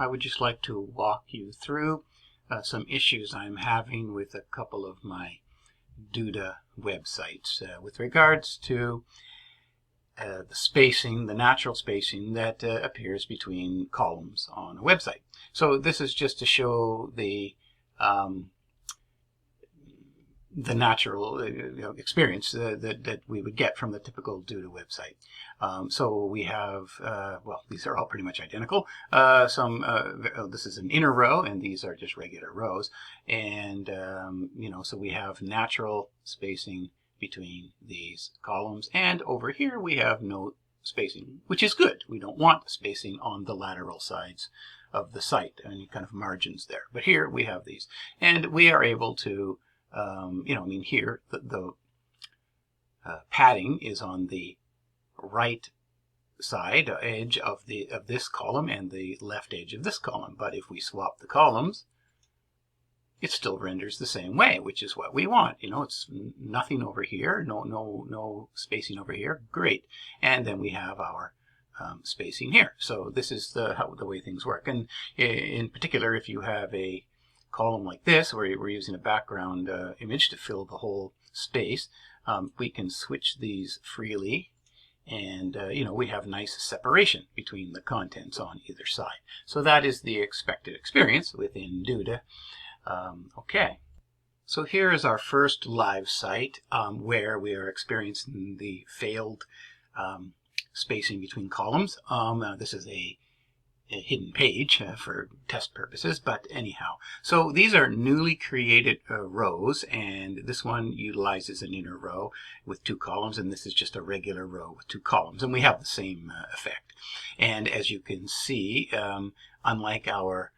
I would just like to walk you through some issues I'm having with a couple of my Duda websites with regards to the spacing, the natural spacing that appears between columns on a website. So this is just to show the natural experience that we would get from the typical Duda website. So we have, well, these are all pretty much identical. This is an inner row, and these are just regular rows. And, so we have natural spacing between these columns. And over here we have no spacing, which is good. We don't want spacing on the lateral sides of the site, any kind of margins there. But here we have these. And we are able to here the padding is on the right side edge of this column and the left edge of this column. But if we swap the columns, it still renders the same way, which is what we want. It's nothing over here, no spacing over here. Great. And then we have our spacing here. So this is the way things work. And in particular, if you have a column like this, where we're using a background image to fill the whole space, we can switch these freely, and we have nice separation between the contents on either side. So that is the expected experience within Duda. Okay, so here is our first live site where we are experiencing the failed spacing between columns. This is a hidden page for test purposes, but anyhow, so these are newly created rows, and this one utilizes an inner row with two columns, and this is just a regular row with two columns, and we have the same effect. And as you can see, unlike our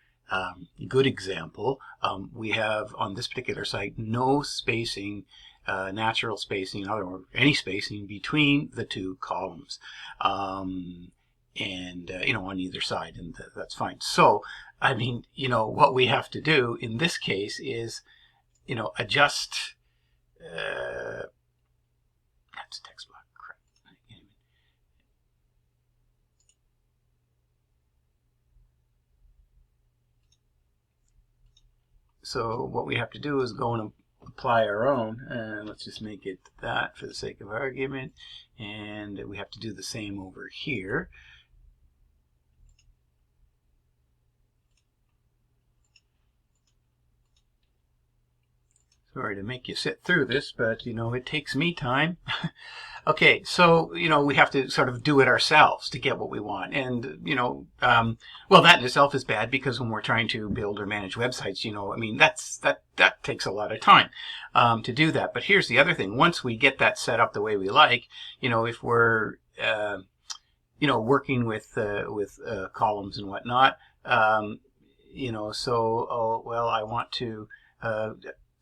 good example, we have on this particular site no spacing, natural spacing, or any spacing between the two columns. And on either side, and that's fine. So what we have to do in this case is adjust that's text block, crap. So what we have to do is go and apply our own, and let's just make it that for the sake of argument, and we have to do the same over here. Sorry to make you sit through this, but it takes me time. Okay, so we have to sort of do it ourselves to get what we want, and well, that in itself is bad, because when we're trying to build or manage websites, that takes a lot of time to do that. But here's the other thing: once we get that set up the way we like, if we're working with columns and whatnot, well, I want to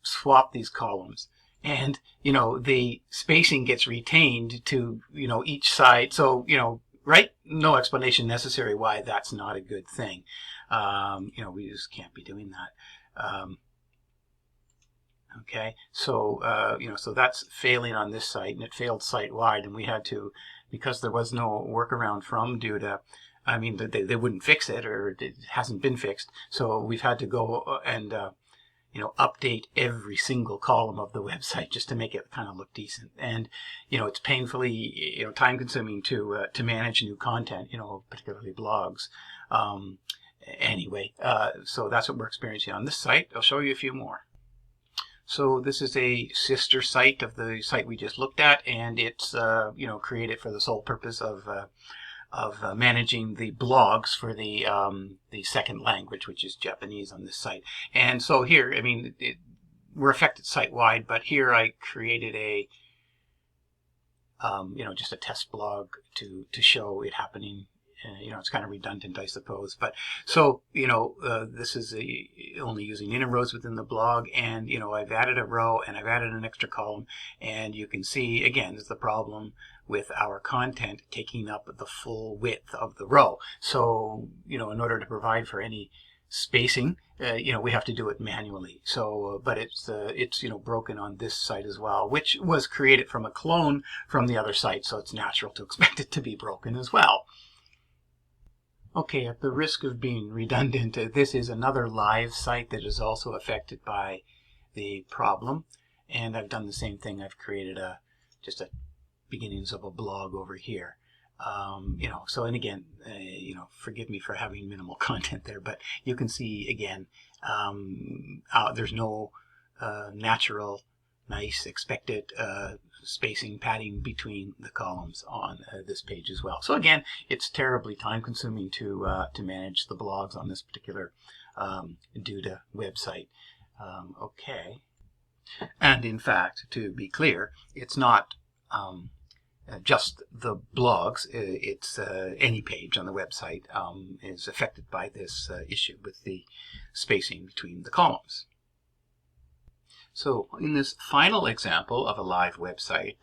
swap these columns, and the spacing gets retained to each side, so right, no explanation necessary why that's not a good thing. We just can't be doing that. Okay, so so that's failing on this site, and it failed site-wide, and we had to, because there was no workaround from Duda, they wouldn't fix it, or it hasn't been fixed, so we've had to go and update every single column of the website just to make it kind of look decent. And it's painfully time consuming to manage new content, particularly blogs. Anyway, so that's what we're experiencing on this site. I'll show you a few more. So this is a sister site of the site we just looked at, and it's created for the sole purpose of managing the blogs for the second language, which is Japanese, on this site. And so here, we're affected site-wide, but here I created a just a test blog to show it happening. It's kind of redundant, I suppose, but so this is only using inner rows within the blog, and I've added a row and I've added an extra column, and you can see again there's the problem with our content taking up the full width of the row. So in order to provide for any spacing, we have to do it manually. So, but it's broken on this site as well, which was created from a clone from the other site, so it's natural to expect it to be broken as well. Okay, at the risk of being redundant, this is another live site that is also affected by the problem, and I've done the same thing. I've created just a beginnings of a blog over here. So, and again, forgive me for having minimal content there, but you can see again, there's no natural, nice, expected spacing, padding between the columns on this page as well. So again, it's terribly time consuming to manage the blogs on this particular Duda website. Okay. And in fact, to be clear, it's not just the blogs. It's any page on the website is affected by this issue with the spacing between the columns. So in this final example of a live website,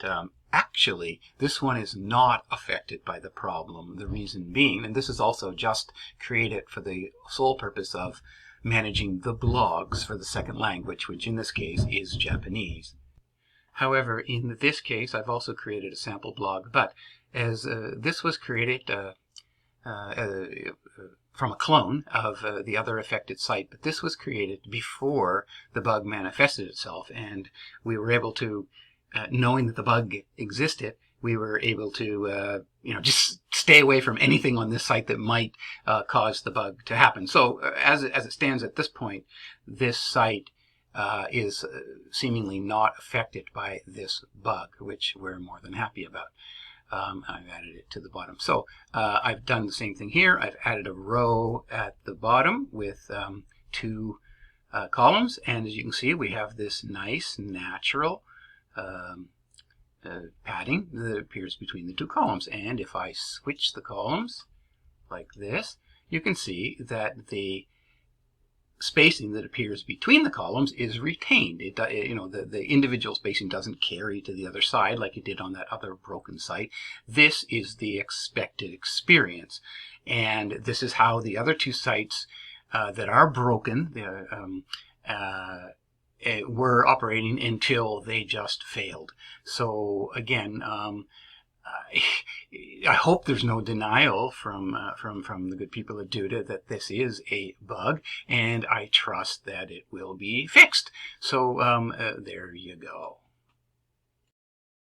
actually this one is not affected by the problem. The reason being, and this is also just created for the sole purpose of managing the blogs for the second language, which in this case is Japanese. However, in this case, I've also created a sample blog, but as this was created from a clone of the other affected site, but this was created before the bug manifested itself, and we were able to, knowing that the bug existed, we were able to just stay away from anything on this site that might cause the bug to happen. So as it stands at this point, this site is seemingly not affected by this bug, which we're more than happy about. I've added it to the bottom. So I've done the same thing here. I've added a row at the bottom with two columns, and as you can see, we have this nice natural padding that appears between the two columns. And if I switch the columns like this, you can see that the spacing that appears between the columns is retained. The individual spacing doesn't carry to the other side like it did on that other broken site. This is the expected experience, and this is how the other two sites that are broken were operating until they just failed. So again, I hope there's no denial from the good people at Duda that this is a bug, and I trust that it will be fixed. So there you go.